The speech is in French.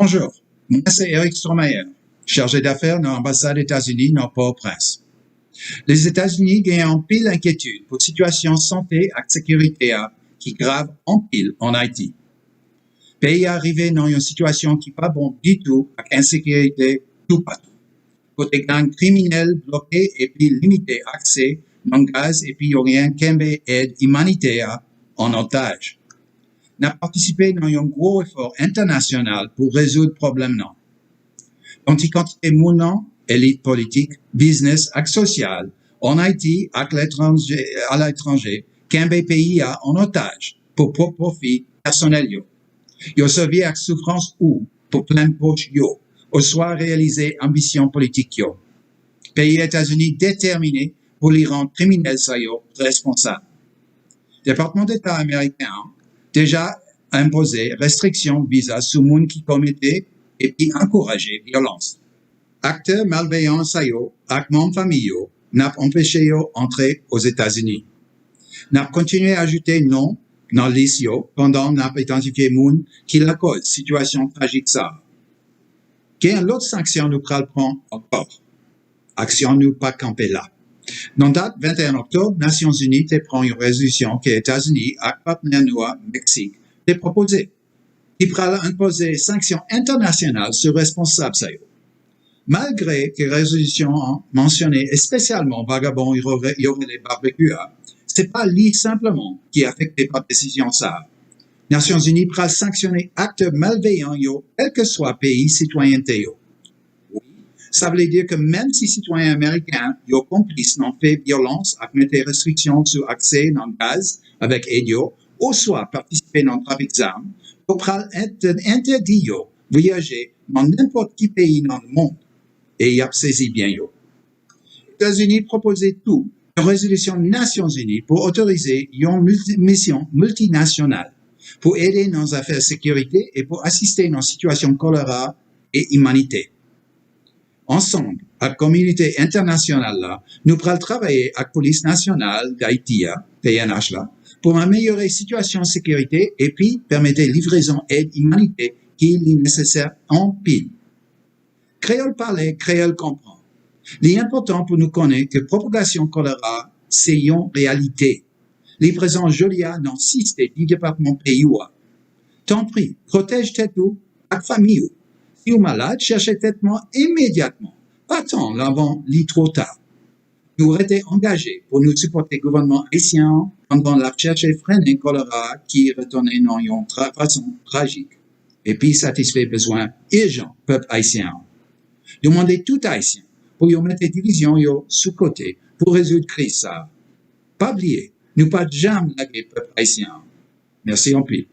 Bonjour, moi c'est Eric Stromayer, chargé d'affaires dans l'ambassade des États-Unis dans Port-au-Prince. Les États-Unis gagnent en pile inquiétude pour situation santé et sécurité qui grave en pile en Haïti. Pays arrivé dans une situation qui pas bon du tout avec insécurité tout partout. Côté gang criminel bloqué et puis limité accès non gaz et puis rien qu'un aide humanitaire en otage. N'a participé dans un gros effort international pour résoudre le problème non. Quantité mounant, élite politique, business et social, en Haïti à l'étranger, qu'un pays a en otage pour profit personnel yo. Yo servi avec souffrance ou pour plein poche yo, ou soit réaliser ambition politique yo. Pays États-Unis déterminés pour les rendre criminels ça yo responsables. Département d'État américain déjà imposé restrictions visa sous monde qui commettait et puis encourager violence. Acteurs malveillants ça yo, avec membres familiaux, n'a empêché yo entrer aux États-Unis. N'a continué à ajouter non dans liste yo pendant n'a identifié monde qui la cause situation tragique ça. Quelle autre sanction nous prend encore? Action nous pas camper là. Dans date 21 octobre, Nations Unies te prend une résolution que les États-Unis avec partenaire nous Mexique te proposé. Qui pourra imposer sanctions internationales sur responsables ça yo. Malgré que la résolution mentionnait spécialement vagabonds, il y aurait les barbecues, c'est pas lui simplement qui est affecté par décision ça. Nations Unies pourra sanctionner actes malveillants yo, quel que soit pays citoyenneté yo. Oui, ça veut dire que même si citoyens américains yo complices n'ont fait violence avec des restrictions sur accès dans le gaz avec aide yo, ou soit participer dans le trafic d'armes, pourra interdit yo voyager dans n'importe quel pays dans le monde. Et il a saisi bien yo. Les États-Unis proposaient tout, une résolution des Nations Unies pour autoriser une mission multinationale pour aider dans les affaires de sécurité et pour assister dans les situations de choléra et humanité. Ensemble, avec la communauté internationale là, nous pourrons travailler avec la police nationale d'Haïti, PNH là, pour améliorer la situation de sécurité et puis permettre livraison d'aide humanité qui est nécessaire en pile. Créole parler, créole comprend. L'important pour nous connaître que propagation choléra, c'est une réalité. Livraison Jolia dans 6 des 10 départements pays. T'en prie, protège tête ou, avec famille ou. Si vous malade, cherchez traitement immédiatement. Pas tant l'avant, lit trop tard. Nous restons engagés pour nous supporter le gouvernement haïtien pendant la recherche et freiner choléra qui retourne dans une façon tragique. Et puis satisfait besoin urgent peuple haïtien. Demandez tout haïtien pour y mettre des divisions sous côté pour résoudre crise ça. Pas oublier, nous pas jamais laguer peuple haïtien. Merci en pile.